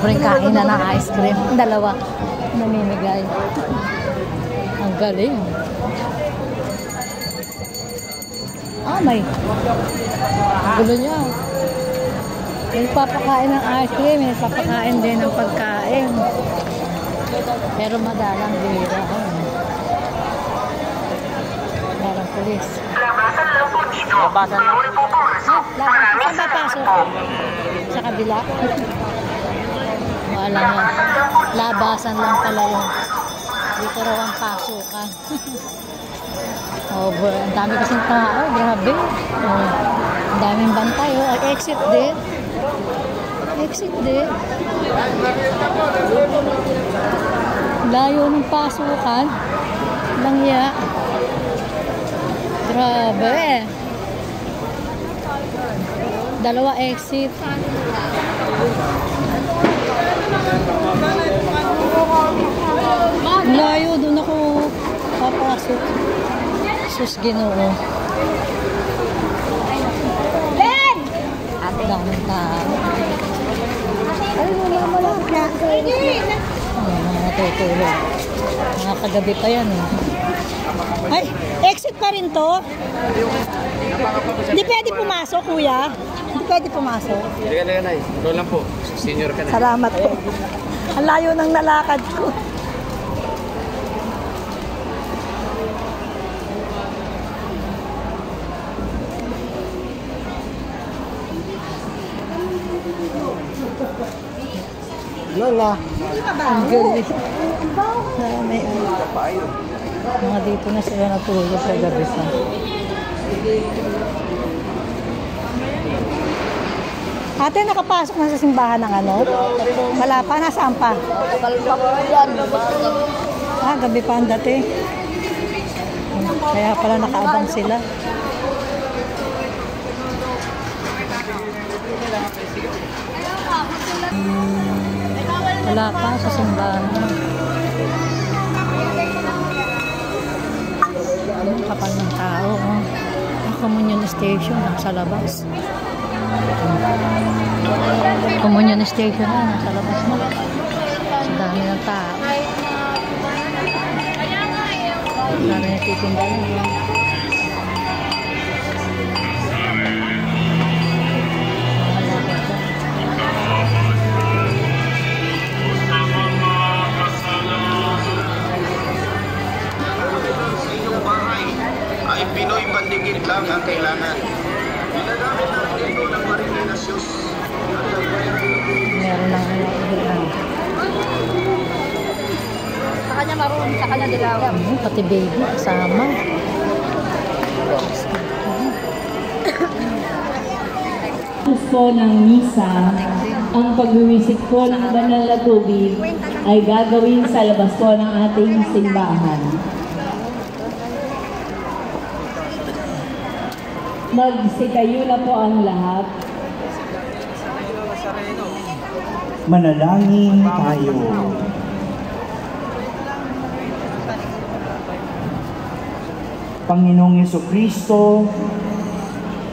Libreng kain na ng ice cream. Dalawa. Namimigay. Ang galing. May. Ang gulo niya. May papakain ng ice cream. May papakain din ng pagkain. Pero madalang bihira. Parang pulis. Labasan lang po dito. Labasan lang. Saan ba pasok? Sa kabila? Wala nga. Labasan lang pala yun. Dito raw ang pasukan. Ang dami kasing tao. Grabe. Ang daming bantay. Exit din. Exit din. Layo ng pasukan. Langya. Grabe. Dalawa exit. Layo, doon ako papasok. Sus, Ginoo. Ben! At daming tao. Ay, wala malapit na ako. Mga natutulog. Mga kagabi pa yan. Ay, exit pa rin to? Hindi pwede pumasok, kuya. Hindi pwede pumasok. Hindi ka na yan, ay. Ikaw lang po. Senior ka na. Salamat po. Ang layo ng nalakad ko. Lala. Ang galing. Mga dito na sila natulog sa gabi sa. Ate, nakapasok na sa simbahan ng ano? Wala pa, nasaan pa? Gabi pa ang dati. Kaya pala nakaabang sila. Wala pa sa simbahan. Kapal ng tao. Ang communion station nasa labas. Communion station nasa labas na. Sa dami ng tao. Dami nagtitinda na. Pinoy pandigit lang ang kailangan. Ginagamit natin ito ng Marikina Shoes. Meron lang ang Sa kanya maroon, sa kanya dilaw. pati baby kasama. Po ng misa, ang pagwiwisik po ng banal na tubig ay gagawin sa labas po ng ating simbahan. Magsitayo na po ang lahat. Manalangin tayo. Panginoong Jesucristo,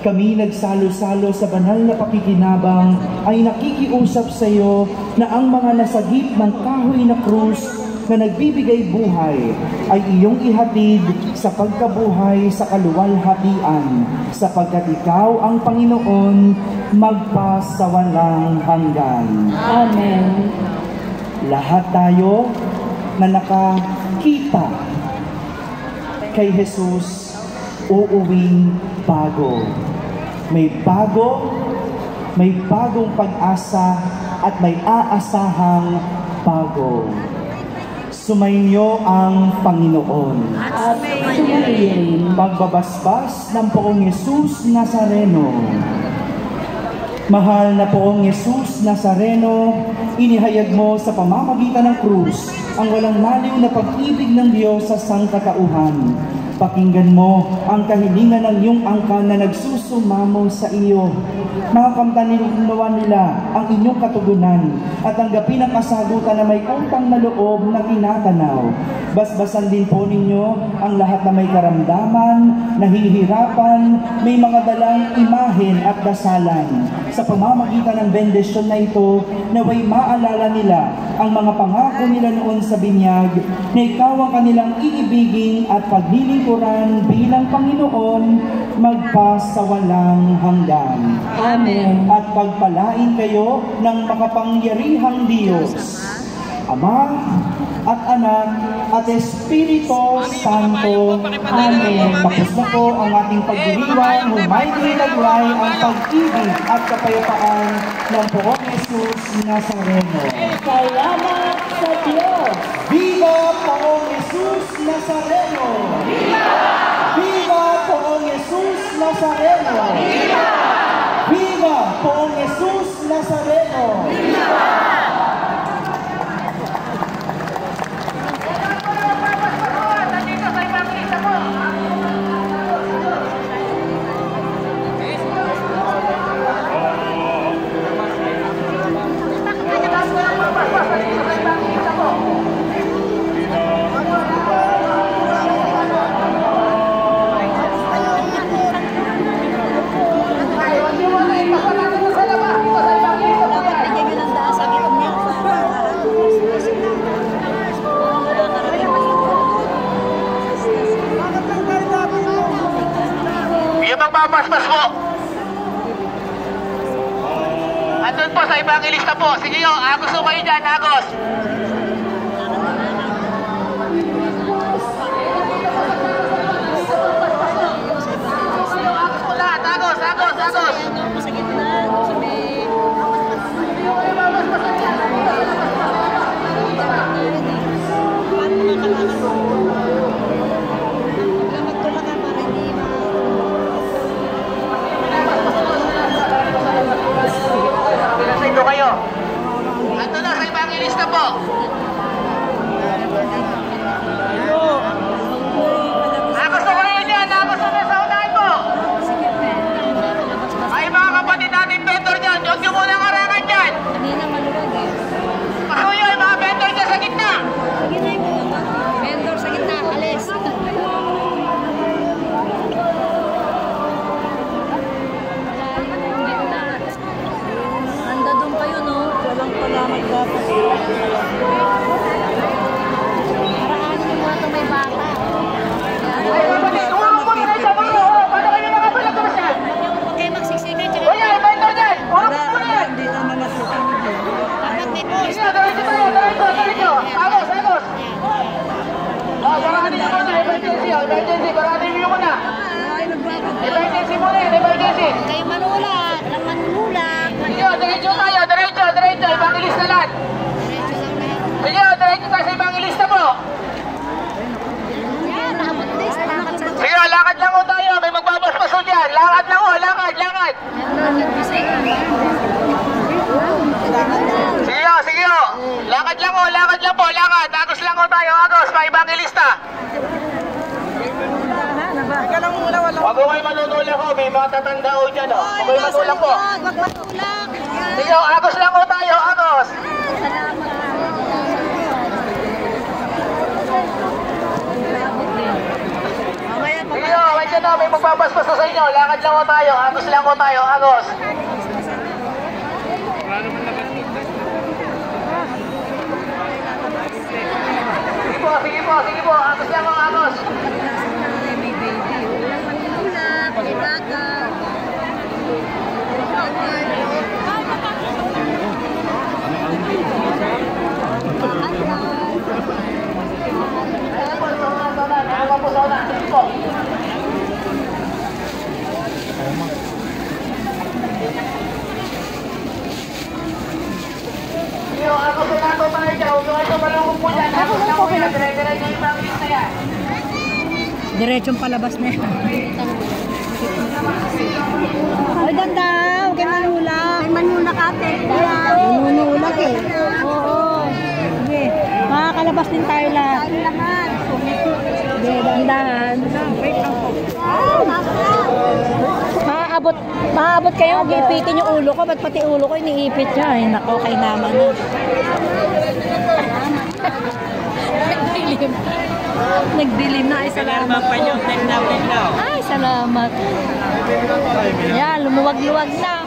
kami nagsalo-salo sa banal na pakikinabang ay nakikiusap sa iyo na ang mga nasagip ng kahoy na krus na nagbibigay buhay ay iyong ihatid sa pagkabuhay sa kaluwalhatian, sapagkat ikaw ang Panginoon magpasawalang hanggan. Amen. Lahat tayo na nakakita kay Jesus uuwing bago. May bagong pag-asa at may aasahang bago. Sumainyo ang Panginoon. At sumayin. Pagbabasbas ng Poong Jesus Nazareno. Mahal na Poong Jesus Nazareno, inihayag mo sa pamamagitan ng krus ang walang maliw na pag-ibig ng Diyos sa sangkatauhan. Pakinggan mo ang kahilingan ng iyong angkan na nagsusumamo sa iyo. Makamtaninawan nila ang inyong katugunan at tanggapin ang kasagutan na may utang na loob na tinatanaw. Basbasan din po ninyo ang lahat na may karamdaman, nahihirapan, may mga dalang imahen at dasalan. Sa pamamagitan ng bendisyon na ito, naway maalala nila ang mga pangako nila noon sa binyag na ikaw ang kanilang iibigin at paglilingkuran bilang Panginoon magpasawalang hanggan. Amen. At pagpalain kayo ng makapangyarihang Diyos, Ama at Anak at Espiritu Santo. Amen. Tapos na po ang ating pagdiriwang, humayti taglay ang pag-ibig at kapayapaan ng Poong Jesus Nazareno. Salamat sa Diyos! Viva Poong Jesus Nazareno! Viva! Viva Poong Jesus Nazareno! Viva! Viva Poong Jesus Nazareno! Viva! Magpapaspas po. Andun po sa evangelista po. Sige nyo, agos po kayo dyan, agos. Agos po lahat, agos, agos, agos. Ito kayo. Ando na sa evangelista po. Agos na kayo dyan. Agos na sa unahan po. Ay mga kapatid natin vendor dyan. Diyos nyo muna ang arangan dyan. Pasuyo yung mga vendor dyan sa gitna. Vendor sa gitna, alis. Anda doon kayo, no? Walang pala magdapat. Paraanin yung mga may bata. Ay kapatid, urong po muna sa dulo. Paano kayo nakapalag ka siya? Huwag kayo magsiksika. O yan, vendor dyan. Urong po muna yan. Dapat may post. Sige, diretso tayo, diretso. Agos, agos. Baranin nyo muna, emergency. Baranin nyo muna. Emergency muna yan, emergency. Kayo manula. Sige, diretso tayo, diretso. Evangelista lahat. Sige, diretso tayo sa evangelista po. Yan, naabot na yung salamat sa Sige, lakad lang ho tayo. May magbabasbaso dyan. Lakad lang ho, lakad. Sige ho. Lakad lang po, lakad. Agos lang ho tayo, agos. Pa-evangelista. Huwag ho kayo matutulak ho. May mga tatanda ho dyan ho. Huwag kayo matulak po. Huwag matulak. Sige ho, agos lang ho tayo, agos. Sige ho, wait dyan ho. May magbabasbaso sa inyo. Lakad lang ho tayo, agos lang ho tayo, agos. Sige po, agos lang ho, agos. Diretsong palabas na yan. Ay, ganda. Huwag kayo manulak. May manulak ate. Manulak eh. Oo. Sige. Mga Nakakalabas din tayo lahat. Sige, dahan-dahan. Maaabot kayo, ipitin yung ulo ko. Ba't pati ulo ko iniipit niya? Ay, nako, kay naman na. Nagdilim na. Ay, salamat po. Ay, salamat. Yan, lumuwag-luwag na.